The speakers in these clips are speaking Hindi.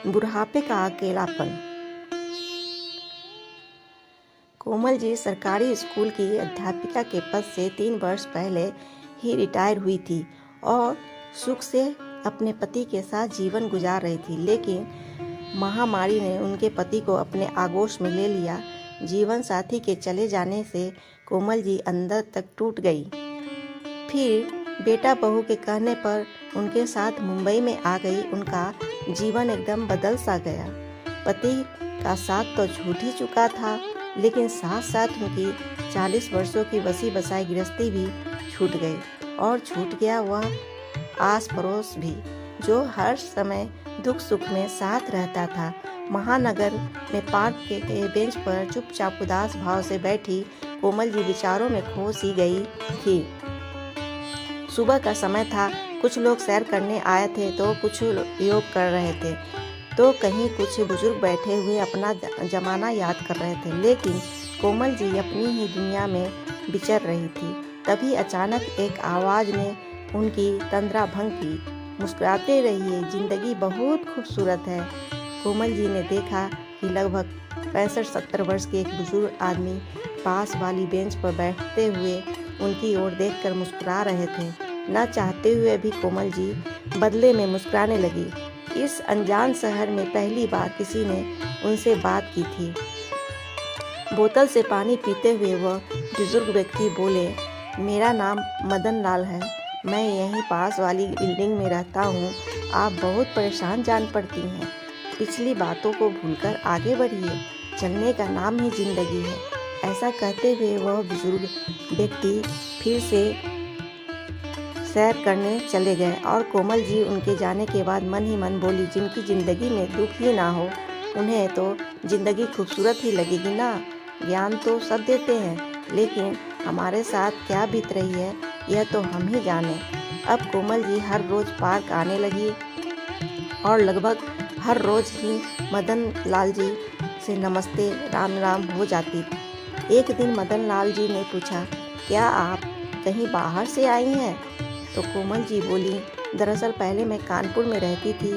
बुढ़ापे का अकेलापन। कोमल जी सरकारी स्कूल की अध्यापिका के पद से 3 वर्ष पहले ही रिटायर हुई थी और सुख से अपने पति के साथ जीवन गुजार रही थी, लेकिन महामारी ने उनके पति को अपने आगोश में ले लिया। जीवन साथी के चले जाने से कोमल जी अंदर तक टूट गई। फिर बेटा बहू के कहने पर उनके साथ मुंबई में आ गई। उनका जीवन एकदम बदल सा गया। पति का साथ तो छूट ही चुका था, लेकिन साथ साथ उनकी 40 वर्षों की बसी बसाई गृहस्थी भी छूट गई और छूट गया वह आस पड़ोस भी, जो हर समय दुख सुख में साथ रहता था। महानगर में पार्क के बेंच पर चुपचाप उदास भाव से बैठी कोमल जी विचारों में खो सी गई थी। सुबह का समय था। कुछ लोग सैर करने आए थे तो कुछ योग कर रहे थे, तो कहीं कुछ बुजुर्ग बैठे हुए अपना जमाना याद कर रहे थे, लेकिन कोमल जी अपनी ही दुनिया में विचर रही थी। तभी अचानक एक आवाज़ ने उनकी तंद्रा भंग की। मुस्कुराते रहिए, जिंदगी बहुत खूबसूरत है। कोमल जी ने देखा कि लगभग 65-70 वर्ष के एक बुजुर्ग आदमी पास वाली बेंच पर बैठते हुए उनकी ओर देखकर मुस्कुरा रहे थे। न चाहते हुए भी कोमल जी बदले में मुस्कुराने लगी। इस अनजान शहर में पहली बार किसी ने उनसे बात की थी। बोतल से पानी पीते हुए वह बुजुर्ग व्यक्ति बोले, मेरा नाम मदन लाल है, मैं यहीं पास वाली बिल्डिंग में रहता हूँ। आप बहुत परेशान जान पड़ती हैं। पिछली बातों को भूलकर आगे बढ़िए, चलने का नाम ही जिंदगी है। ऐसा कहते हुए वह बुजुर्ग व्यक्ति फिर से सैर करने चले गए और कोमल जी उनके जाने के बाद मन ही मन बोली, जिनकी ज़िंदगी में दुख ही ना हो उन्हें तो ज़िंदगी खूबसूरत ही लगेगी ना। ज्ञान तो सब देते हैं, लेकिन हमारे साथ क्या बीत रही है यह तो हम ही जाने। अब कोमल जी हर रोज़ पार्क आने लगी और लगभग हर रोज़ ही मदन लाल जी से नमस्ते राम राम हो जाती। एक दिन मदन लाल जी ने पूछा, क्या आप कहीं बाहर से आई हैं? तो कोमल जी बोली, दरअसल पहले मैं कानपुर में रहती थी,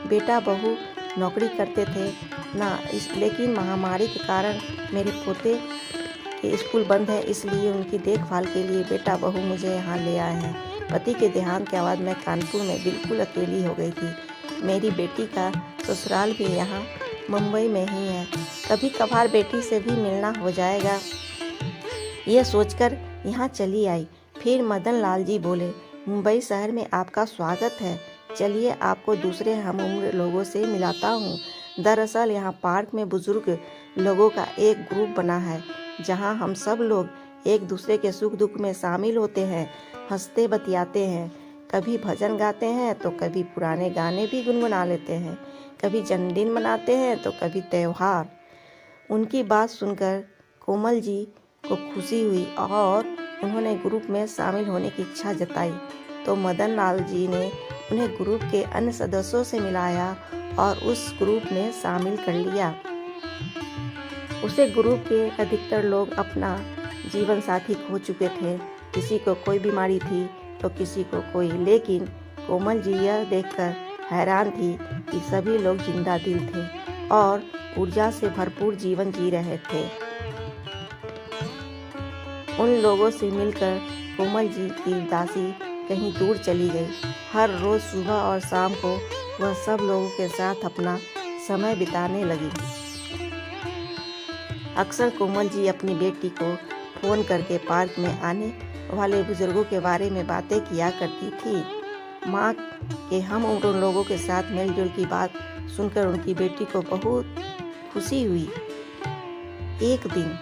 बेटा बहू नौकरी करते थे ना, लेकिन महामारी के कारण मेरे पोते के स्कूल बंद है, इसलिए उनकी देखभाल के लिए बेटा बहू मुझे यहाँ ले आए हैं। पति के देहांत के बाद मैं कानपुर में बिल्कुल अकेली हो गई थी। मेरी बेटी का ससुराल भी यहाँ मुंबई में ही है, कभी कभार बेटी से भी मिलना हो जाएगा, यह सोचकर यहाँ चली आई। फिर मदन लाल जी बोले, मुंबई शहर में आपका स्वागत है, चलिए आपको दूसरे हम उम्र लोगों से मिलाता हूँ। दरअसल यहाँ पार्क में बुजुर्ग लोगों का एक ग्रुप बना है, जहाँ हम सब लोग एक दूसरे के सुख दुख में शामिल होते हैं, हंसते बतियाते हैं, कभी भजन गाते हैं तो कभी पुराने गाने भी गुनगुना लेते हैं, कभी जन्मदिन मनाते हैं तो कभी त्योहार। उनकी बात सुनकर कोमल जी को खुशी हुई और उन्होंने ग्रुप में शामिल होने की इच्छा जताई। तो मदन लाल जी ने उन्हें ग्रुप के अन्य सदस्यों से मिलाया और उस ग्रुप में शामिल कर लिया। उसे ग्रुप के अधिकतर लोग अपना जीवन साथी खो चुके थे, किसी को कोई बीमारी थी तो किसी को कोई, लेकिन कोमल जी यह देखकर हैरान थी कि सभी लोग जिंदा दिल थे और ऊर्जा से भरपूर जीवन जी रहे थे। उन लोगों से मिलकर कोमल जी की उदासी कहीं दूर चली गई। हर रोज़ सुबह और शाम को वह सब लोगों के साथ अपना समय बिताने लगी। अक्सर कोमल जी अपनी बेटी को फ़ोन करके पार्क में आने वाले बुजुर्गों के बारे में बातें किया करती थी। माँ के हम उन लोगों के साथ मिलजुल की बात सुनकर उनकी बेटी को बहुत खुशी हुई। एक दिन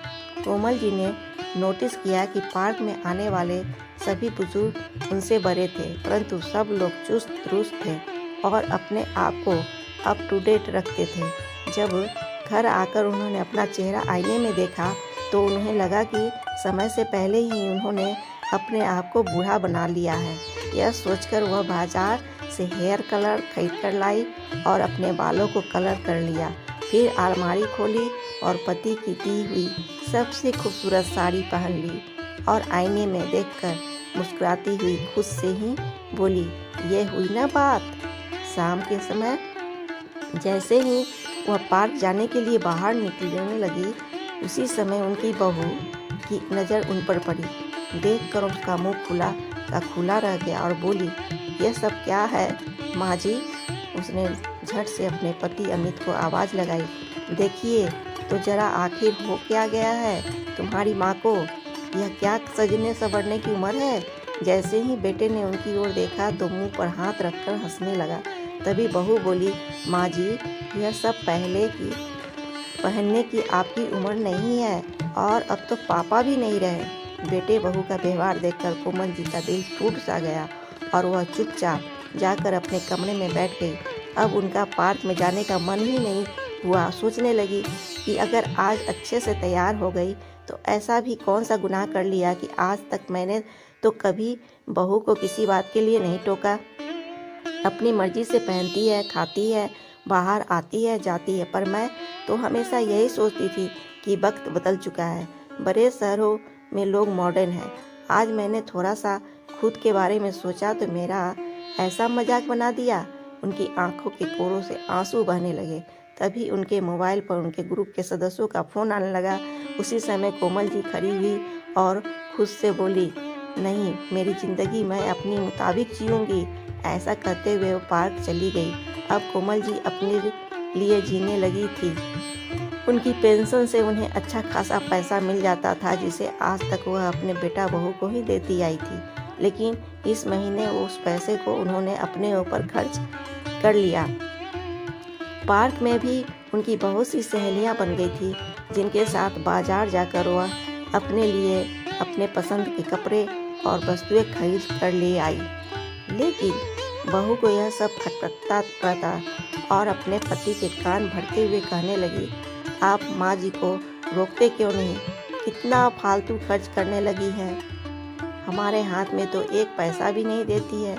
कोमल जी ने नोटिस किया कि पार्क में आने वाले सभी बुजुर्ग उनसे बड़े थे, परंतु सब लोग चुस्त दुरुस्त थे और अपने आप को अप टू डेट रखते थे। जब घर आकर उन्होंने अपना चेहरा आईने में देखा तो उन्हें लगा कि समय से पहले ही उन्होंने अपने आप को बूढ़ा बना लिया है। यह सोचकर वह बाजार से हेयर कलर खरीद कर लाई और अपने बालों को कलर कर लिया। फिर अलमारी खोली और पति की दी हुई सबसे खूबसूरत साड़ी पहन ली और आईने में देखकर मुस्कुराती हुई खुद से ही बोली, ये हुई ना बात। शाम के समय जैसे ही वह पार्क जाने के लिए बाहर निकलने लगी, उसी समय उनकी बहू की नज़र उन पर पड़ी। देखकर उसका मुंह खुला का खुला रह गया और बोली, यह सब क्या है माँ जी? उसने झट से अपने पति अमित को आवाज़ लगाई, देखिए तो जरा आखिर हो क्या गया है तुम्हारी माँ को? यह क्या सजने संवरने की उम्र है? जैसे ही बेटे ने उनकी ओर देखा तो मुंह पर हाथ रखकर हंसने लगा। तभी बहू बोली, माँ जी यह सब पहनने की आपकी उम्र नहीं है और अब तो पापा भी नहीं रहे। बेटे बहू का व्यवहार देखकर कोमल जी का दिल टूट सा गया और वह चुपचाप जाकर अपने कमरे में बैठ गई। अब उनका पार्क में जाने का मन ही नहीं हुआ। सोचने लगी कि अगर आज अच्छे से तैयार हो गई तो ऐसा भी कौन सा गुनाह कर लिया कि आज तक मैंने तो कभी बहू को किसी बात के लिए नहीं टोका। अपनी मर्जी से पहनती है, खाती है, बाहर आती है, जाती है, पर मैं तो हमेशा यही सोचती थी कि वक्त बदल चुका है। बड़े शहरों में लोग मॉडर्न हैं। आज मैंने थोड़ा सा खुद के बारे में सोचा तो मेरा ऐसा मजाक बना दिया। उनकी आंखों के कोरों से आंसू बहने लगे। तभी उनके मोबाइल पर उनके ग्रुप के सदस्यों का फोन आने लगा। उसी समय कोमल जी खड़ी हुई और खुद से बोली, नहीं, मेरी ज़िंदगी मैं अपनी मुताबिक जीऊँगी। ऐसा कहते हुए वो पार्क चली गई। अब कोमल जी अपने लिए जीने लगी थी। उनकी पेंशन से उन्हें अच्छा खासा पैसा मिल जाता था, जिसे आज तक वह अपने बेटा बहू को ही देती आई थी। लेकिन इस महीने उस पैसे को उन्होंने अपने ऊपर खर्च कर लिया। पार्क में भी उनकी बहुत सी सहेलियां बन गई थी, जिनके साथ बाजार जाकर वह अपने लिए अपने पसंद के कपड़े और वस्तुएं खरीद कर ले आई। लेकिन बहू को यह सब खटखटाता रहता और अपने पति के कान भरते हुए कहने लगी, आप माँ जी को रोकते क्यों नहीं? कितना फालतू खर्च करने लगी है। हमारे हाथ में तो एक पैसा भी नहीं देती है।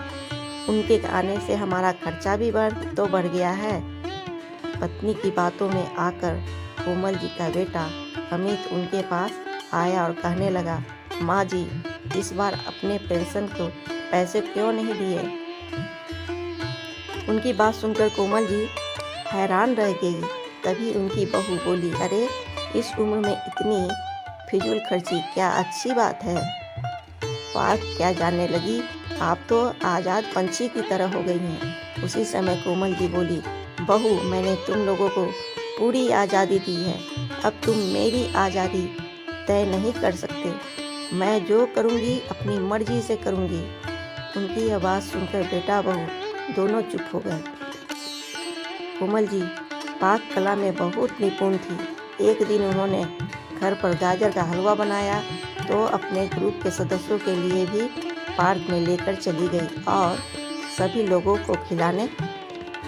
उनके आने से हमारा खर्चा भी बढ़ गया है। पत्नी की बातों में आकर कोमल जी का बेटा अमित उनके पास आया और कहने लगा, माँ जी इस बार अपने पेंशन को पैसे क्यों नहीं दिए? उनकी बात सुनकर कोमल जी हैरान रह गई। तभी उनकी बहू बोली, अरे इस उम्र में इतनी फिजूल खर्ची क्या अच्छी बात है? पार्क क्या जाने लगी, आप तो आज़ाद पंछी की तरह हो गई हैं। उसी समय कोमल जी बोली, बहू मैंने तुम लोगों को पूरी आज़ादी दी है, अब तुम मेरी आज़ादी तय नहीं कर सकते। मैं जो करूँगी अपनी मर्जी से करूँगी। उनकी आवाज़ सुनकर बेटा बहू दोनों चुप हो गए। कोमल जी पाक कला में बहुत निपुण थी। एक दिन उन्होंने घर पर गाजर का हलवा बनाया तो अपने ग्रुप के सदस्यों के लिए भी पार्क में लेकर चली गई और सभी लोगों को खिलाने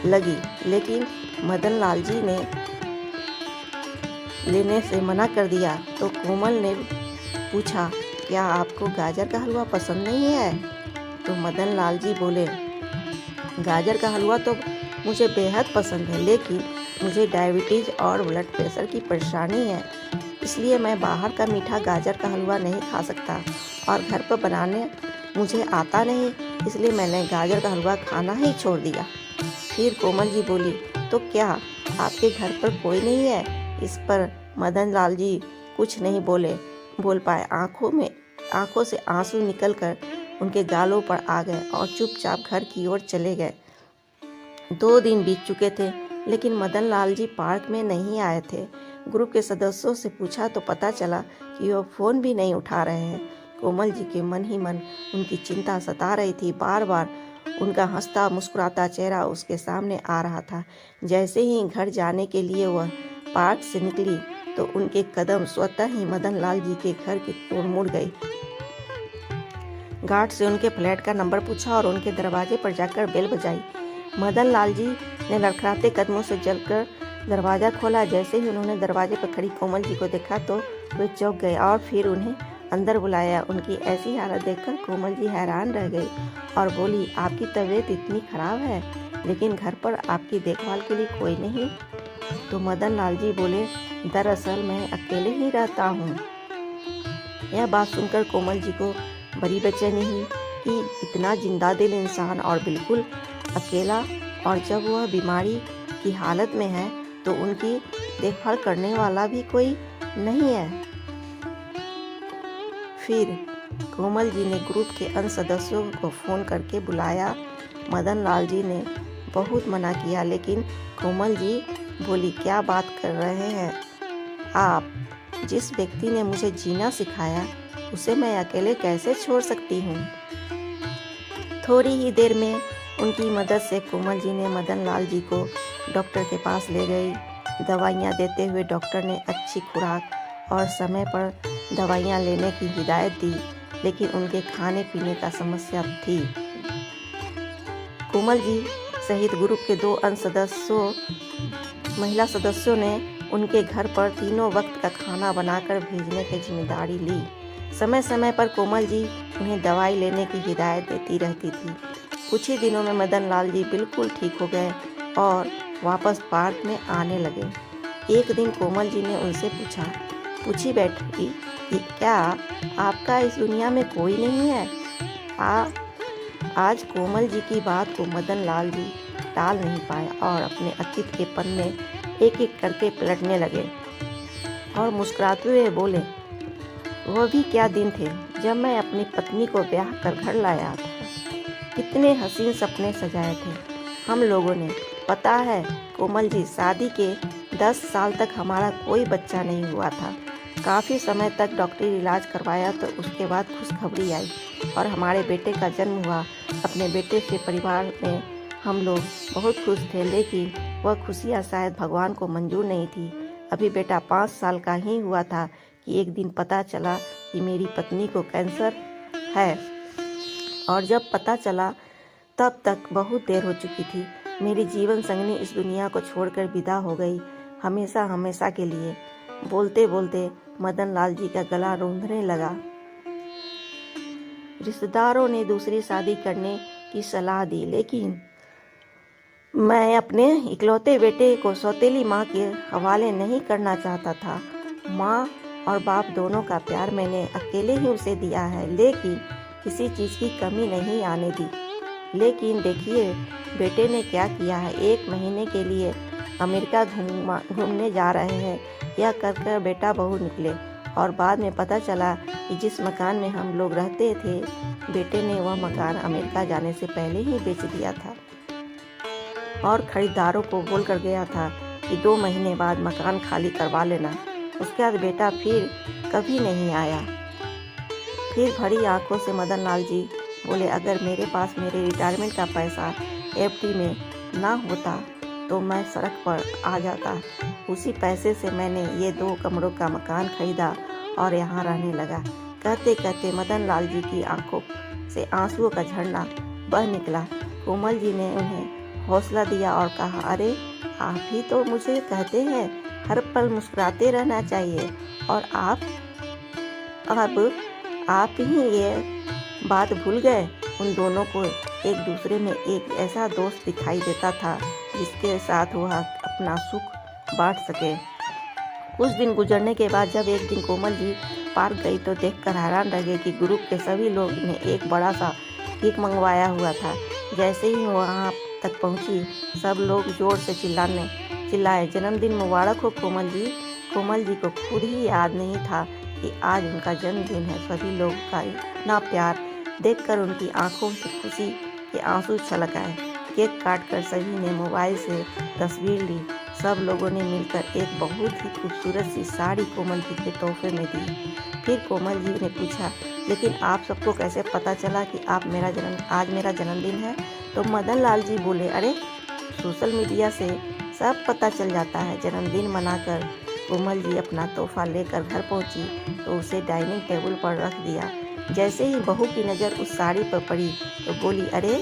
लगी। लेकिन मदन लाल जी ने लेने से मना कर दिया तो कोमल ने पूछा, क्या आपको गाजर का हलवा पसंद नहीं है? तो मदन लाल जी बोले, गाजर का हलवा तो मुझे बेहद पसंद है, लेकिन मुझे डायबिटीज़ और ब्लड प्रेशर की परेशानी है, इसलिए मैं बाहर का मीठा गाजर का हलवा नहीं खा सकता और घर पर बनाने मुझे आता नहीं, इसलिए मैंने गाजर का हलवा खाना ही छोड़ दिया। फिर कोमल जी बोली, तो क्या आपके घर पर कोई नहीं है? इस पर मदन लाल जी कुछ नहीं बोल पाए। आंखों से आंसू निकलकर उनके गालों पर आ गए और चुपचाप घर की ओर चले गए। 2 दिन बीत चुके थे, लेकिन मदन लाल जी पार्क में नहीं आए थे। ग्रुप के सदस्यों से पूछा तो पता चला कि वह फ़ोन भी नहीं उठा रहे हैं। कोमल जी के मन ही मन उनकी चिंता सता रही थी। बार बार उनका हंसता मुस्कुराता चेहरा उसके सामने आ रहा था। जैसे ही घर जाने के लिए वह पार्क से निकली तो उनके कदम स्वतः ही मदन लाल जी के घर की ओर मुड़ गई। गार्ड से उनके फ्लैट का नंबर पूछा और उनके दरवाजे पर जाकर बेल बजाई। मदन लाल जी ने लड़खड़ाते कदमों से चलकर दरवाज़ा खोला। जैसे ही उन्होंने दरवाजे पर खड़ी कोमल जी को देखा तो वे चौंक गए और फिर उन्हें अंदर बुलाया। उनकी ऐसी हालत देखकर कोमल जी हैरान रह गई और बोली, आपकी तबीयत इतनी खराब है, लेकिन घर पर आपकी देखभाल के लिए कोई नहीं? तो मदन लाल जी बोले, दरअसल मैं अकेले ही रहता हूँ। यह बात सुनकर कोमल जी को बड़ी बेचैनी हुई कि इतना जिंदा दिल इंसान और बिल्कुल अकेला, और जब वह बीमारी की हालत में है तो उनकी देखभाल करने वाला भी कोई नहीं है। फिर कोमल जी ने ग्रुप के अन्य सदस्यों को फ़ोन करके बुलाया। मदन लाल जी ने बहुत मना किया, लेकिन कोमल जी बोली, क्या बात कर रहे हैं आप? जिस व्यक्ति ने मुझे जीना सिखाया उसे मैं अकेले कैसे छोड़ सकती हूँ? थोड़ी ही देर में उनकी मदद से कोमल जी ने मदन लाल जी को डॉक्टर के पास ले गई। दवाइयाँ देते हुए डॉक्टर ने अच्छी खुराक और समय पर दवाइयाँ लेने की हिदायत दी, लेकिन उनके खाने पीने का समस्या थी। कोमल जी सहित ग्रुप के 2 अन्य महिला सदस्यों ने उनके घर पर तीनों वक्त का खाना बनाकर भेजने की जिम्मेदारी ली। समय समय पर कोमल जी उन्हें दवाई लेने की हिदायत देती रहती थी। कुछ ही दिनों में मदन लाल जी बिल्कुल ठीक हो गए और वापस पार्क में आने लगे। एक दिन कोमल जी ने उनसे पूछी बेटी, क्या आपका इस दुनिया में कोई नहीं है? आज कोमल जी की बात को मदन लाल जी टाल नहीं पाए और अपने अतीत के पन्ने एक एक करके पलटने लगे और मुस्कुराते हुए बोले, वह भी क्या दिन थे जब मैं अपनी पत्नी को ब्याह कर घर लाया था। कितने हसीन सपने सजाए थे हम लोगों ने। पता है कोमल जी, शादी के 10 साल तक हमारा कोई बच्चा नहीं हुआ था। काफ़ी समय तक डॉक्टरी इलाज करवाया तो उसके बाद खुशखबरी आई और हमारे बेटे का जन्म हुआ। अपने बेटे से परिवार में हम लोग बहुत खुश थे, लेकिन वह खुशियाँ शायद भगवान को मंजूर नहीं थी। अभी बेटा 5 साल का ही हुआ था कि एक दिन पता चला कि मेरी पत्नी को कैंसर है, और जब पता चला तब तक बहुत देर हो चुकी थी। मेरी जीवन संगिनी इस दुनिया को छोड़कर विदा हो गई, हमेशा हमेशा के लिए। बोलते बोलते मदन लाल जी का गला रूंधने लगा। रिश्तेदारों ने दूसरी शादी करने की सलाह दी, लेकिन मैं अपने इकलौते बेटे को सौतेली माँ के हवाले नहीं करना चाहता था। माँ और बाप दोनों का प्यार मैंने अकेले ही उसे दिया है, लेकिन किसी चीज़ की कमी नहीं आने दी। लेकिन देखिए बेटे ने क्या किया है, 1 महीने के लिए अमेरिका घूमने जा रहे हैं। यह कर बेटा बहू निकले और बाद में पता चला कि जिस मकान में हम लोग रहते थे, बेटे ने वह मकान अमेरिका जाने से पहले ही बेच दिया था और खरीदारों को बोल कर गया था कि 2 महीने बाद मकान खाली करवा लेना। उसके बाद बेटा फिर कभी नहीं आया। फिर भरी आंखों से मदन लाल जी बोले, अगर मेरे पास मेरे रिटायरमेंट का पैसा एफडी में ना होता तो मैं सड़क पर आ जाता। उसी पैसे से मैंने ये 2 कमरों का मकान खरीदा और यहाँ रहने लगा। कहते कहते मदन लाल जी की आंखों से आंसुओं का झरना बह निकला। कोमल जी ने उन्हें हौसला दिया और कहा, अरे आप ही तो मुझे कहते हैं हर पल मुस्कुराते रहना चाहिए, और अब आप ही ये बात भूल गए। उन दोनों को एक दूसरे में एक ऐसा दोस्त दिखाई देता था जिसके साथ वह अपना सुख बांट सके। कुछ दिन गुजरने के बाद जब एक दिन कोमल जी पार्क गई तो देखकर हैरान रह गई कि ग्रुप के सभी लोग ने एक बड़ा सा केक मंगवाया हुआ था। जैसे ही वहाँ तक पहुँची, सब लोग जोर से चिल्लाए, जन्मदिन मुबारक हो कोमल जी। कोमल जी को खुद ही याद नहीं था कि आज उनका जन्मदिन है। सभी लोग का इतना प्यार देखकर उनकी आंखों से खुशी के आंसू छलक आए। केक काटकर सभी ने मोबाइल से तस्वीर ली। सब लोगों ने मिलकर एक बहुत ही खूबसूरत सी साड़ी कोमल जी के तोहफे में दी। फिर कोमल जी ने पूछा, लेकिन आप सबको कैसे पता चला कि आज मेरा जन्मदिन है? तो मदन लाल जी बोले, अरे सोशल मीडिया से सब पता चल जाता है। जन्मदिन मनाकर कोमल जी अपना तोहफा लेकर घर पहुंची तो उसे डाइनिंग टेबल पर रख दिया। जैसे ही बहू की नज़र उस साड़ी पर पड़ी तो बोली, अरे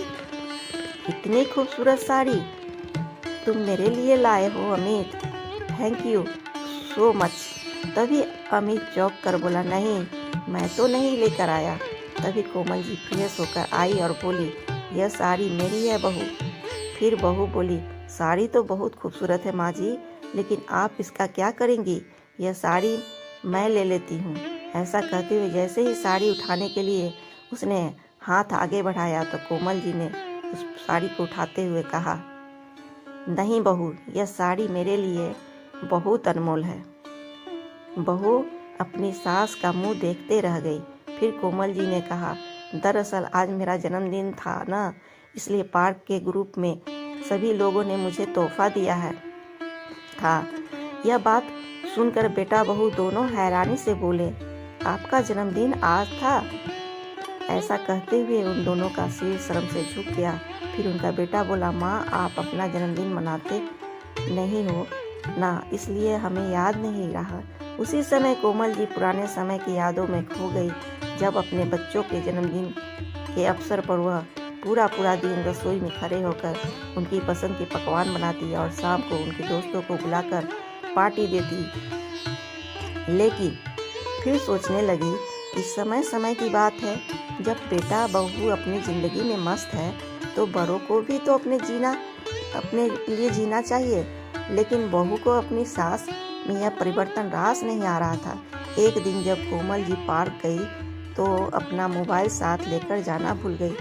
इतनी खूबसूरत साड़ी तुम मेरे लिए लाए हो Amit, thank you so much. तभी अमित चौंक कर बोला, नहीं मैं तो नहीं लेकर आया। तभी कोमल जी फ्रेश होकर आई और बोली, यह साड़ी मेरी है बहू। फिर बहू बोली, साड़ी तो बहुत खूबसूरत है माँ जी, लेकिन आप इसका क्या करेंगी? यह साड़ी मैं ले लेती हूँ। ऐसा कहते हुए जैसे ही साड़ी उठाने के लिए उसने हाथ आगे बढ़ाया तो कोमल जी ने उस साड़ी को उठाते हुए कहा, नहीं बहू, यह साड़ी मेरे लिए बहुत अनमोल है। बहू अपनी सास का मुंह देखते रह गई। फिर कोमल जी ने कहा, दरअसल आज मेरा जन्मदिन था ना, इसलिए पार्क के ग्रुप में सभी लोगों ने मुझे तोहफा दिया था। यह बात सुनकर बेटा बहू दोनों हैरानी से बोले, आपका जन्मदिन आज था? ऐसा कहते हुए उन दोनों का सिर शर्म से झुक गया। फिर उनका बेटा बोला, माँ, आप अपना जन्मदिन मनाते नहीं हो ना, इसलिए हमें याद नहीं रहा। उसी समय कोमल जी पुराने समय की यादों में खो गई, जब अपने बच्चों के जन्मदिन के अवसर पर वह पूरा दिन रसोई में खड़े होकर उनकी पसंद के पकवान बनाती और शाम को उनके दोस्तों को बुलाकर पार्टी देती। लेकिन फिर सोचने लगी, इस समय की बात है, जब बेटा बहू अपनी ज़िंदगी में मस्त है तो बड़ों को भी तो अपने लिए जीना चाहिए। लेकिन बहू को अपनी सास में यह परिवर्तन रास नहीं आ रहा था। एक दिन जब कोमल जी पार्क गई तो अपना मोबाइल साथ लेकर जाना भूल गई।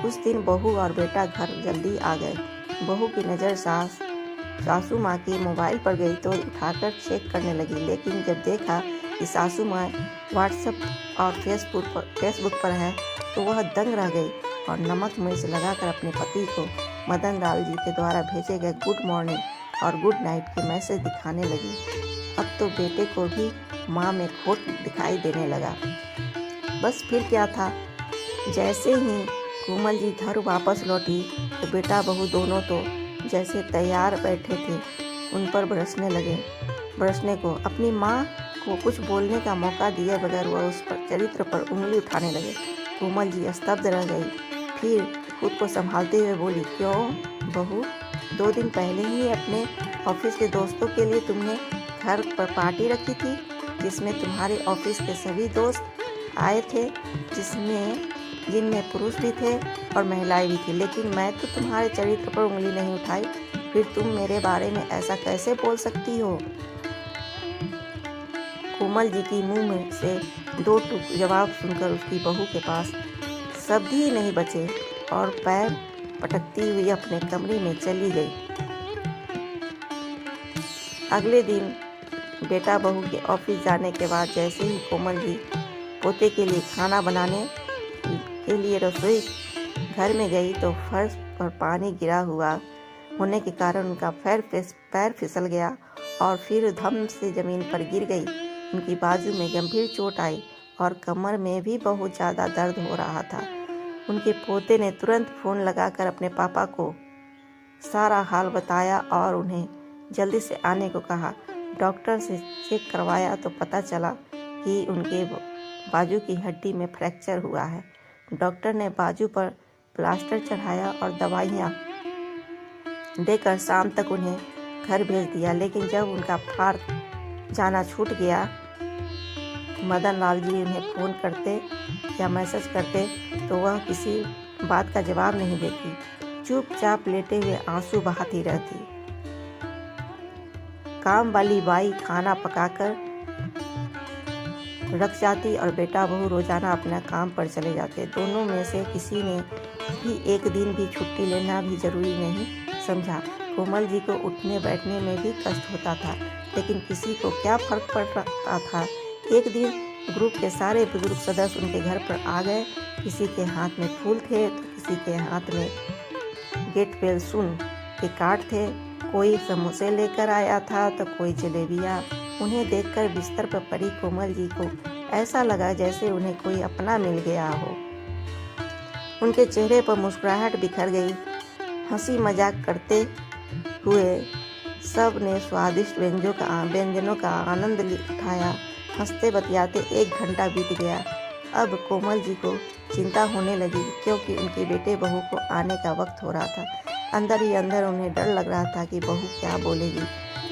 उस दिन बहू और बेटा घर जल्दी आ गए। बहू की नज़र सासू माँ के मोबाइल पर गई तो उठाकर चेक करने लगी, लेकिन जब देखा कि सासू माँ व्हाट्सएप और फेसबुक पर है तो वह दंग रह गई और नमक मिर्च लगाकर अपने पति को मदन लाल जी के द्वारा भेजे गए गुड मॉर्निंग और गुड नाइट के मैसेज दिखाने लगी। अब तो बेटे को भी माँ में खोट दिखाई देने लगा। बस फिर क्या था, जैसे ही कोमल जी घर वापस लौटी तो बेटा बहू दोनों तो जैसे तैयार बैठे थे उन पर बरसने को अपनी माँ को कुछ बोलने का मौका दिए बगैर वह उस पर चरित्र पर उंगली उठाने लगे। कोमल जी स्तब्ध रह गई। फिर खुद को संभालते हुए बोली, क्यों बहू, 2 दिन पहले ही अपने ऑफिस के दोस्तों के लिए तुमने घर पर पार्टी रखी थी, जिसमें तुम्हारे ऑफिस के सभी दोस्त आए थे, जिनमें पुरुष भी थे और महिलाएं भी थी, लेकिन मैं तो तुम्हारे चरित्र पर उंगली नहीं उठाई। फिर तुम मेरे बारे में ऐसा कैसे बोल सकती हो? कोमल जी की मुंह में से 2 टूक जवाब सुनकर उसकी बहू के पास शब्द ही नहीं बचे और पैर पटकती हुई अपने कमरे में चली गई। अगले दिन बेटा बहू के ऑफिस जाने के बाद जैसे ही कोमल जी पोते के लिए खाना बनाने के लिए रसोई घर में गई तो फर्श पर पानी गिरा हुआ होने के कारण उनका पैर फिसल गया और फिर धम से जमीन पर गिर गई। उनकी बाजू में गंभीर चोट आई और कमर में भी बहुत ज़्यादा दर्द हो रहा था। उनके पोते ने तुरंत फ़ोन लगाकर अपने पापा को सारा हाल बताया और उन्हें जल्दी से आने को कहा। डॉक्टर से चेक करवाया तो पता चला कि उनके बाजू की हड्डी में फ्रैक्चर हुआ है। डॉक्टर ने बाजू पर प्लास्टर चढ़ाया और दवाइयाँ देकर शाम तक उन्हें घर भेज दिया। लेकिन जब उनका पार्क जाना छूट गया, मदन लाल जी उन्हें फ़ोन करते या मैसेज करते तो वह किसी बात का जवाब नहीं देती, चुपचाप लेटे हुए आंसू बहाती रहती। काम वाली बाई खाना पकाकर रख जाती और बेटा बहू रोजाना अपना काम पर चले जाते। दोनों में से किसी ने भी एक दिन भी छुट्टी लेना भी जरूरी नहीं समझा। कोमल जी को उठने बैठने में भी कष्ट होता था, लेकिन किसी को क्या फर्क पड़ रहा था। एक दिन ग्रुप के सारे बुजुर्ग सदस्य उनके घर पर आ गए। किसी के हाथ में फूल थे तो किसी के हाथ में गेट वेल सुन के कार्ड थे, कोई समोसे लेकर आया था तो कोई जलेबियाँ। उन्हें देखकर बिस्तर पर पड़ी कोमल जी को ऐसा लगा जैसे उन्हें कोई अपना मिल गया हो। उनके चेहरे पर मुस्कुराहट बिखर गई। हंसी मजाक करते हुए सब ने स्वादिष्ट व्यंजनों का आनंद उठाया। हंसते बतियाते 1 घंटा बीत गया। अब कोमल जी को चिंता होने लगी, क्योंकि उनके बेटे बहू को आने का वक्त हो रहा था। अंदर ही अंदर उन्हें डर लग रहा था कि बहू क्या बोलेगी।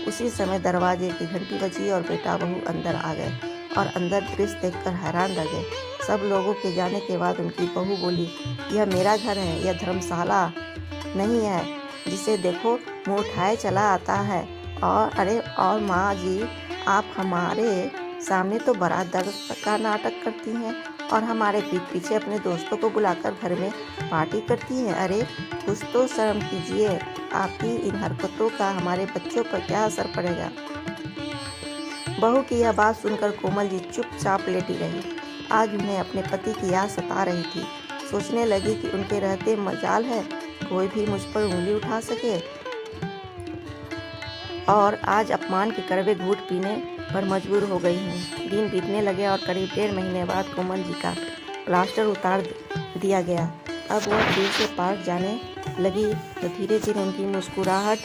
उसी समय दरवाजे की घंटी बजी और बेटा बहू अंदर आ गए और अंदर दृश्य देखकर हैरान रह गए। सब लोगों के जाने के बाद उनकी बहू बोली, यह मेरा घर है, यह धर्मशाला नहीं है जिसे देखो मुँह उठाए चला आता है। और माँ जी, आप हमारे सामने तो बड़ा दर्द का नाटक करती हैं और हमारे पीठ पीछे अपने दोस्तों को बुलाकर घर में पार्टी करती हैं। अरे कुछ तो शर्म कीजिए, आपकी इन हरकतों का हमारे बच्चों पर क्या असर पड़ेगा। बहू की यह बात सुनकर कोमल जी चुपचाप लेटी रही। आज उन्हें अपने पति की याद सता रही थी। सोचने लगी कि उनके रहते मजाल है कोई भी मुझ पर उंगली उठा सके, और आज अपमान के कड़वे घूंट पीने पर मजबूर हो गई हूँ। दिन बीतने लगे और करीब 1.5 महीने बाद कोमल जी का प्लास्टर उतार दिया गया। अब वह फिर से पार्क जाने लगी तो धीरे धीरे उनकी मुस्कुराहट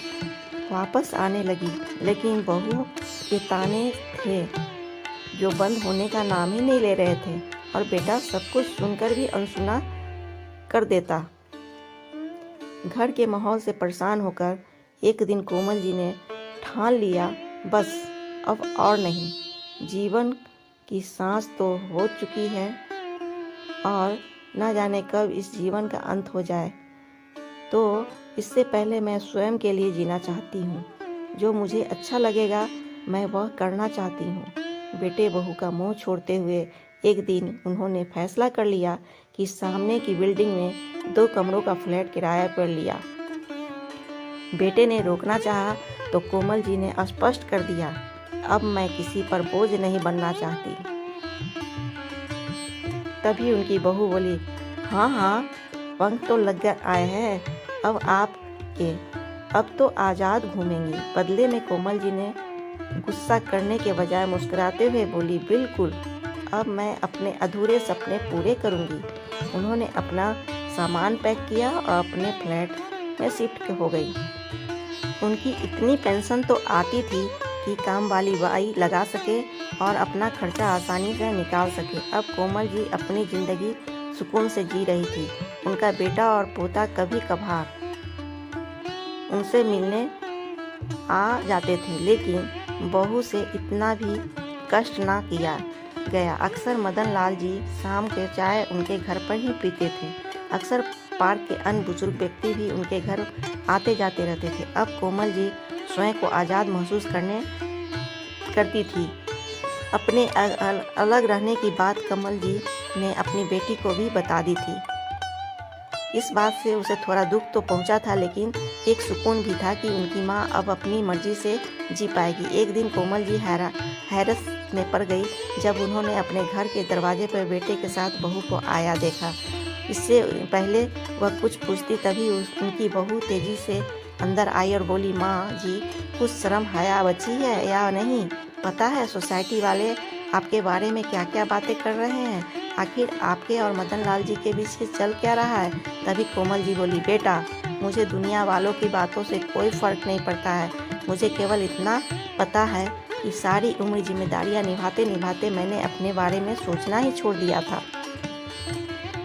वापस आने लगी। लेकिन बहू के ताने थे जो बंद होने का नाम ही नहीं ले रहे थे, और बेटा सब कुछ सुनकर भी अनसुना कर देता। घर के माहौल से परेशान होकर एक दिन कोमल जी ने ठान लिया, बस अब और नहीं। जीवन की सांस तो हो चुकी है और न जाने कब इस जीवन का अंत हो जाए, तो इससे पहले मैं स्वयं के लिए जीना चाहती हूँ। जो मुझे अच्छा लगेगा मैं वह करना चाहती हूँ। बेटे बहू का मुंह छोड़ते हुए एक दिन उन्होंने फैसला कर लिया कि सामने की बिल्डिंग में 2 कमरों का फ्लैट किराए पर लिया। बेटे ने रोकना चाहा तो कोमल जी ने स्पष्ट कर दिया, अब मैं किसी पर बोझ नहीं बनना चाहती। तभी उनकी बहू बोली, हाँ पंख तो लग आए हैं अब आपके, अब तो आज़ाद घूमेंगी। बदले में कोमल जी ने गुस्सा करने के बजाय मुस्कुराते हुए बोली, बिल्कुल, अब मैं अपने अधूरे सपने पूरे करूंगी। उन्होंने अपना सामान पैक किया और अपने फ्लैट में शिफ्ट हो गई। उनकी इतनी पेंशन तो आती थी कि काम वाली बाई लगा सके और अपना खर्चा आसानी से निकाल सके। अब कोमल जी अपनी ज़िंदगी सुकून से जी रही थी। उनका बेटा और पोता कभी कभार उनसे मिलने आ जाते थे, लेकिन बहू से इतना भी कष्ट ना किया गया। अक्सर मदन लाल जी शाम के चाय उनके घर पर ही पीते थे। अक्सर पार्क के अन्य बुजुर्ग व्यक्ति भी उनके घर आते जाते रहते थे। अब कोमल जी स्वयं को आज़ाद महसूस करती थी। अपने अलग रहने की बात कमल जी ने अपनी बेटी को भी बता दी थी। इस बात से उसे थोड़ा दुख तो पहुंचा था, लेकिन एक सुकून भी था कि उनकी माँ अब अपनी मर्जी से जी पाएगी। एक दिन कोमल जी हैरत में पड़ गई जब उन्होंने अपने घर के दरवाजे पर बेटे के साथ बहू को आया देखा। इससे पहले वह कुछ पूछती तभी उनकी बहू तेजी से अंदर आई और बोली, माँ जी कुछ शर्म हया बची है या नहीं? पता है सोसाइटी वाले आपके बारे में क्या क्या बातें कर रहे हैं? आखिर आपके और मदन लाल जी के बीच चल क्या रहा है? तभी कोमल जी बोली, बेटा मुझे दुनिया वालों की बातों से कोई फर्क नहीं पड़ता है। मुझे केवल इतना पता है कि सारी उम्र जिम्मेदारियां निभाते निभाते मैंने अपने बारे में सोचना ही छोड़ दिया था।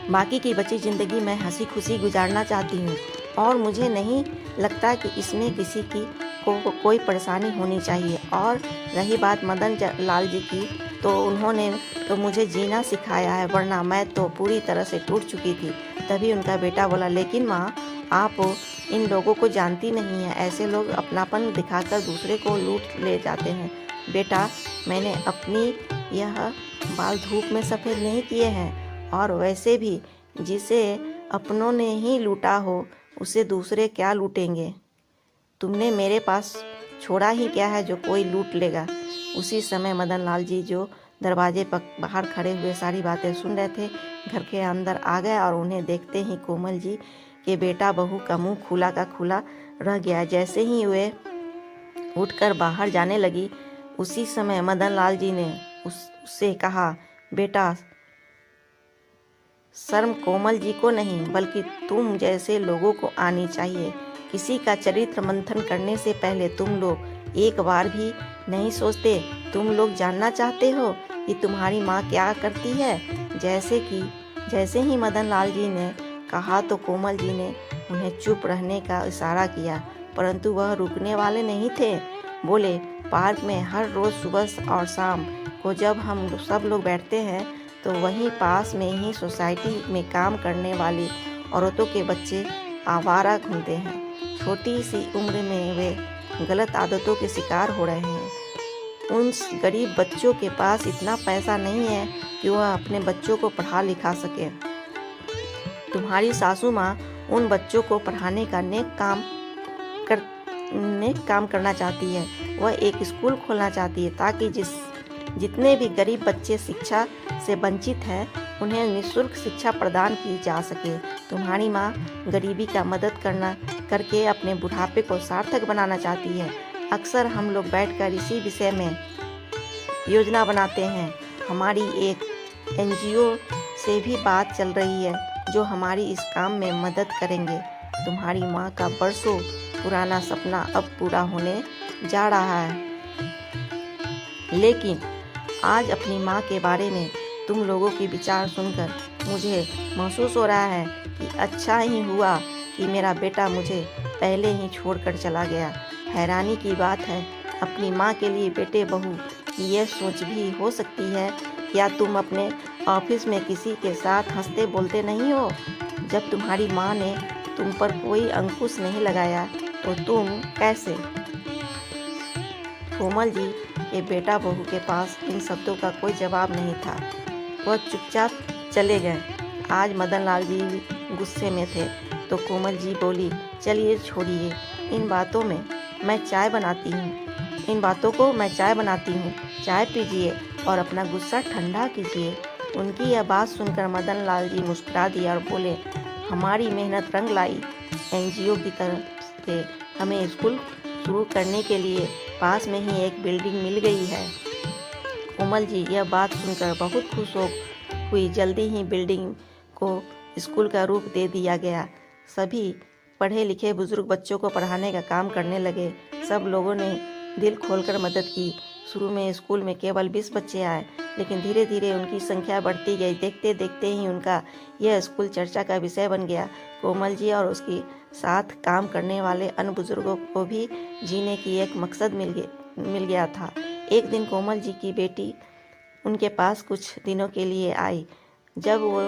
बाकी की बची ज़िंदगी मैं हंसी खुशी गुजारना चाहती हूँ और मुझे नहीं लगता कि इसमें किसी की कोई परेशानी होनी चाहिए। और रही बात मदन लाल जी की, तो उन्होंने तो मुझे जीना सिखाया है, वरना मैं तो पूरी तरह से टूट चुकी थी। तभी उनका बेटा बोला, लेकिन माँ आप इन लोगों को जानती नहीं है, ऐसे लोग अपनापन दिखाकर दूसरे को लूट ले जाते हैं। बेटा मैंने अपनी यह बाल धूप में सफ़ेद नहीं किए हैं, और वैसे भी जिसे अपनों ने ही लूटा हो उसे दूसरे क्या लूटेंगे? तुमने मेरे पास छोड़ा ही क्या है जो कोई लूट लेगा? उसी समय मदन लाल जी जो दरवाजे पर बाहर खड़े हुए सारी बातें सुन रहे थे, घर के अंदर आ गए और उन्हें देखते ही कोमल जी के बेटा बहू का मुंह खुला का खुला रह गया। जैसे ही वे उठकर बाहर जाने लगी, उसी समय मदन लाल जी ने उससे कहा, बेटा शर्म कोमल जी को नहीं बल्कि तुम जैसे लोगों को आनी चाहिए। किसी का चरित्र मंथन करने से पहले तुम लोग एक बार भी नहीं सोचते? तुम लोग जानना चाहते हो कि तुम्हारी माँ क्या करती है? जैसे ही मदन लाल जी ने कहा तो कोमल जी ने उन्हें चुप रहने का इशारा किया, परंतु वह रुकने वाले नहीं थे। बोले, पार्क में हर रोज़ सुबह और शाम को जब हम सब लोग बैठते हैं तो वहीं पास में ही सोसाइटी में काम करने वाली औरतों के बच्चे आवारा घूमते हैं। छोटी सी उम्र में वे गलत आदतों के शिकार हो रहे हैं। उन गरीब बच्चों के पास इतना पैसा नहीं है कि वह अपने बच्चों को पढ़ा लिखा सके। तुम्हारी सासू माँ उन बच्चों को पढ़ाने का नेक काम करना चाहती है। वह एक स्कूल खोलना चाहती है ताकि जितने भी गरीब बच्चे शिक्षा से वंचित हैं उन्हें निःशुल्क शिक्षा प्रदान की जा सके। तुम्हारी माँ गरीबी का मदद करके अपने बुढ़ापे को सार्थक बनाना चाहती है। अक्सर हम लोग बैठकर इसी विषय में योजना बनाते हैं। हमारी एक एनजीओ से भी बात चल रही है जो हमारी इस काम में मदद करेंगे। तुम्हारी माँ का बरसों पुराना सपना अब पूरा होने जा रहा है। लेकिन आज अपनी माँ के बारे में तुम लोगों के विचार सुनकर मुझे महसूस हो रहा है कि अच्छा ही हुआ कि मेरा बेटा मुझे पहले ही छोड़कर चला गया। हैरानी की बात है, अपनी माँ के लिए बेटे बहू की यह सोच भी हो सकती है। क्या तुम अपने ऑफिस में किसी के साथ हंसते बोलते नहीं हो? जब तुम्हारी माँ ने तुम पर कोई अंकुश नहीं लगाया तो तुम कैसे? कोमल जी के बेटा बहू के पास इन शब्दों का कोई जवाब नहीं था। वह चुपचाप चले गए। आज मदन लाल जी गुस्से में थे तो कोमल जी बोली, चलिए छोड़िए, इन बातों को मैं चाय बनाती हूँ, चाय पीजिए और अपना गुस्सा ठंडा कीजिए। उनकी यह बात सुनकर मदन लाल जी मुस्कुरा दिया और बोले, हमारी मेहनत रंग लाई। एनजीओ की तरफ से हमें स्कूल शुरू करने के लिए पास में ही एक बिल्डिंग मिल गई है। कोमल जी यह बात सुनकर बहुत खुश हुई। जल्दी ही बिल्डिंग को स्कूल का रूप दे दिया गया। सभी पढ़े लिखे बुजुर्ग बच्चों को पढ़ाने का काम करने लगे। सब लोगों ने दिल खोलकर मदद की। शुरू में स्कूल में केवल 20 बच्चे आए, लेकिन धीरे धीरे उनकी संख्या बढ़ती गई। देखते देखते ही उनका यह स्कूल चर्चा का विषय बन गया। कोमल जी और उसके साथ काम करने वाले अन्य बुजुर्गों को भी जीने की एक मकसद मिल गया था। एक दिन कोमल जी की बेटी उनके पास कुछ दिनों के लिए आई। जब वो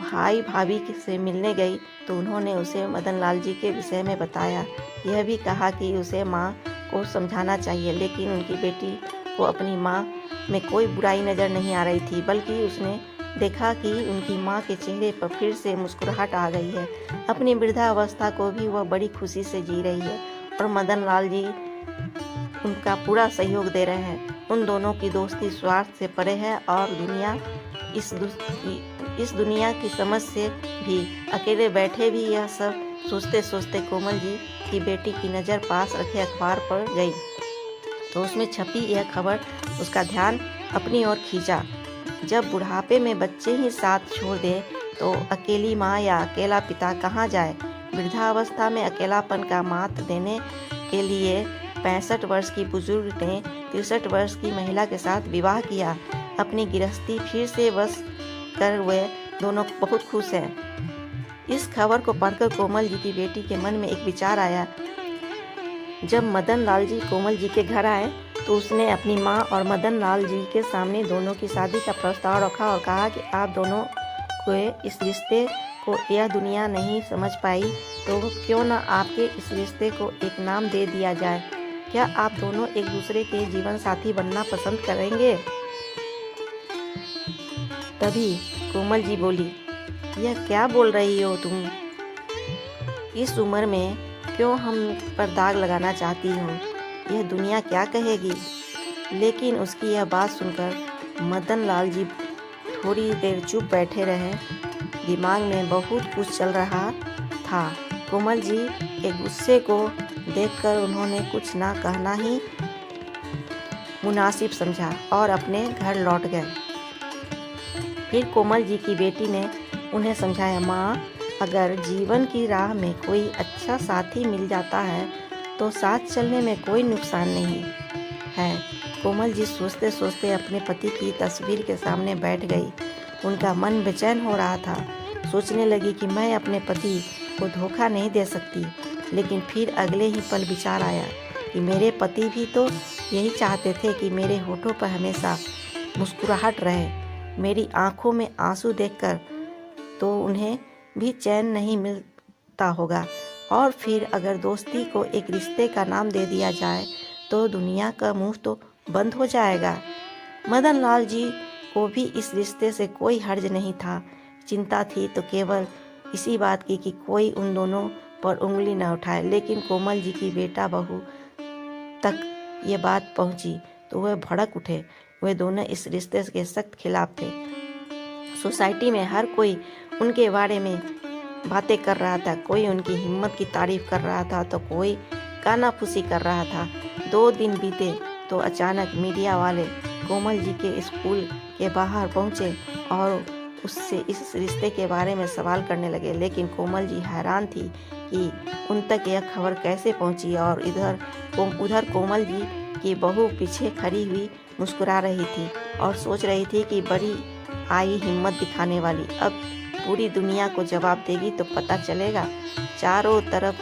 भाई भाभी से मिलने गई तो उन्होंने उसे मदन लाल जी के विषय में बताया। यह भी कहा कि उसे माँ को समझाना चाहिए, लेकिन उनकी बेटी को अपनी माँ में कोई बुराई नज़र नहीं आ रही थी, बल्कि उसने देखा कि उनकी माँ के चेहरे पर फिर से मुस्कुराहट आ गई है। अपनी वृद्धावस्था को भी वह बड़ी खुशी से जी रही है और मदन लाल जी उनका पूरा सहयोग दे रहे हैं। उन दोनों की दोस्ती स्वार्थ से परे है और इस दुनिया की समझ से भी अकेले बैठे भी यह सब सोचते सोचते कोमल जी की बेटी की नज़र पास रखे अखबार पर गई तो उसमें छपी यह खबर उसका ध्यान अपनी ओर खींचा। जब बुढ़ापे में बच्चे ही साथ छोड़ दे तो अकेली माँ या अकेला पिता कहाँ जाए। वृद्धावस्था में अकेलापन का मात देने के लिए 65 वर्ष की बुजुर्ग ने 63 वर्ष की महिला के साथ विवाह किया। अपनी गृहस्थी फिर से बस कर वे दोनों बहुत खुश हैं। इस खबर को पढ़कर कोमल जी की बेटी के मन में एक विचार आया। जब मदन लाल जी कोमल जी के घर आए तो उसने अपनी माँ और मदन लाल जी के सामने दोनों की शादी का प्रस्ताव रखा और कहा कि आप दोनों को इस रिश्ते को यह दुनिया नहीं समझ पाई तो क्यों न आपके इस रिश्ते को एक नाम दे दिया जाए। क्या आप दोनों एक दूसरे के जीवन साथी बनना पसंद करेंगे? तभी कोमल जी बोली, यह क्या बोल रही हो तुम? इस उम्र में क्यों हम पर दाग लगाना चाहती हो? यह दुनिया क्या कहेगी? लेकिन उसकी यह बात सुनकर मदन लाल जी थोड़ी देर चुप बैठे रहे। दिमाग में बहुत कुछ चल रहा था। कोमल जी के गुस्से को देखकर उन्होंने कुछ ना कहना ही मुनासिब समझा और अपने घर लौट गए। फिर कोमल जी की बेटी ने उन्हें समझाया, माँ, अगर जीवन की राह में कोई अच्छा साथी मिल जाता है तो साथ चलने में कोई नुकसान नहीं है। कोमल जी सोचते सोचते अपने पति की तस्वीर के सामने बैठ गई। उनका मन बेचैन हो रहा था। सोचने लगी कि मैं अपने पति को धोखा नहीं दे सकती। लेकिन फिर अगले ही पल विचार आया कि मेरे पति भी तो यही चाहते थे कि मेरे होठों पर हमेशा मुस्कुराहट रहे। मेरी आंखों में आंसू देखकर तो उन्हें भी चैन नहीं मिलता होगा। और फिर अगर दोस्ती को एक रिश्ते का नाम दे दिया जाए तो दुनिया का मुंह तो बंद हो जाएगा। मदन लाल जी को भी इस रिश्ते से कोई हर्ज नहीं था। चिंता थी तो केवल इसी बात की कि कोई उन दोनों पर उंगली न उठाए। लेकिन कोमल जी की बेटा बहू तक ये बात पहुंची तो वह भड़क उठे। वे दोनों इस रिश्ते के सख्त खिलाफ थे। सोसाइटी में हर कोई उनके बारे में बातें कर रहा था। कोई उनकी हिम्मत की तारीफ कर रहा था तो कोई कानाफूसी कर रहा था। 2 दिन बीते तो अचानक मीडिया वाले कोमल जी के स्कूल के बाहर पहुंचे और उससे इस रिश्ते के बारे में सवाल करने लगे। लेकिन कोमल जी हैरान थी कि उन तक यह खबर कैसे पहुंची और उधर कोमल जी की बहू पीछे खड़ी हुई मुस्कुरा रही थी और सोच रही थी कि बड़ी आई हिम्मत दिखाने वाली अब पूरी दुनिया को जवाब देगी तो पता चलेगा। चारों तरफ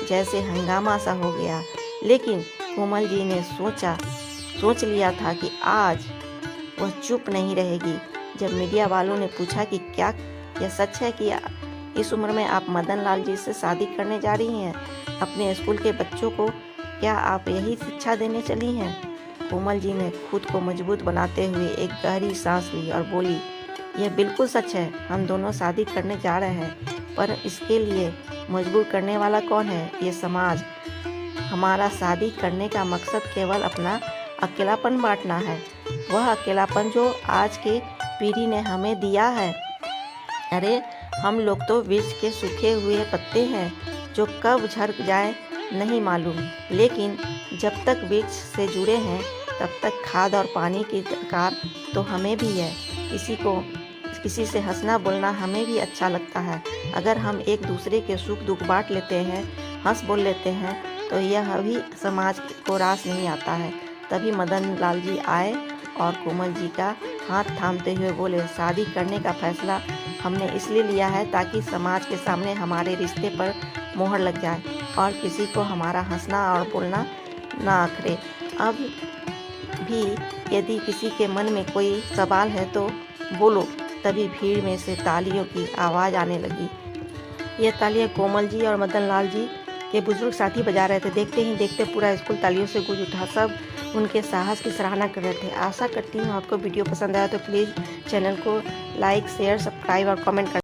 जैसे हंगामा सा हो गया। लेकिन कोमल जी ने सोच लिया था कि आज वह चुप नहीं रहेगी। जब मीडिया वालों ने पूछा कि क्या यह सच है कि इस उम्र में आप मदन लाल जी से शादी करने जा रही हैं, अपने स्कूल के बच्चों को क्या आप यही शिक्षा देने चली हैं? कोमल जी ने खुद को मजबूत बनाते हुए एक गहरी सांस ली और बोली, यह बिल्कुल सच है, हम दोनों शादी करने जा रहे हैं, पर इसके लिए मजबूर करने वाला कौन है? ये समाज। हमारा शादी करने का मकसद केवल अपना अकेलापन बांटना है, वह अकेलापन जो आज की पीढ़ी ने हमें दिया है। अरे हम लोग तो वृक्ष के सूखे हुए पत्ते हैं जो कब झड़ जाए नहीं मालूम, लेकिन जब तक वृक्ष से जुड़े हैं तब तक खाद और पानी की दरकार तो हमें भी है। किसी से हंसना बोलना हमें भी अच्छा लगता है। अगर हम एक दूसरे के सुख दुख बांट लेते हैं, हंस बोल लेते हैं तो यह भी समाज को रास नहीं आता है। तभी मदन लाल जी आए और कोमल जी का हाथ थामते हुए बोले, शादी करने का फैसला हमने इसलिए लिया है ताकि समाज के सामने हमारे रिश्ते पर मोहर लग जाए और किसी को हमारा हंसना और बोलना ना आखरे। अब भी यदि किसी के मन में कोई सवाल है तो बोलो। तभी भीड़ में से तालियों की आवाज़ आने लगी। यह तालियां कोमल जी और मदन लाल जी के बुजुर्ग साथी बजा रहे थे। देखते ही देखते पूरा स्कूल तालियों से गूंज उठा। सब उनके साहस की सराहना कर रहे थे। आशा करती हूँ आपको वीडियो पसंद आया तो प्लीज़ चैनल को लाइक, शेयर, सब्सक्राइब और कमेंट कर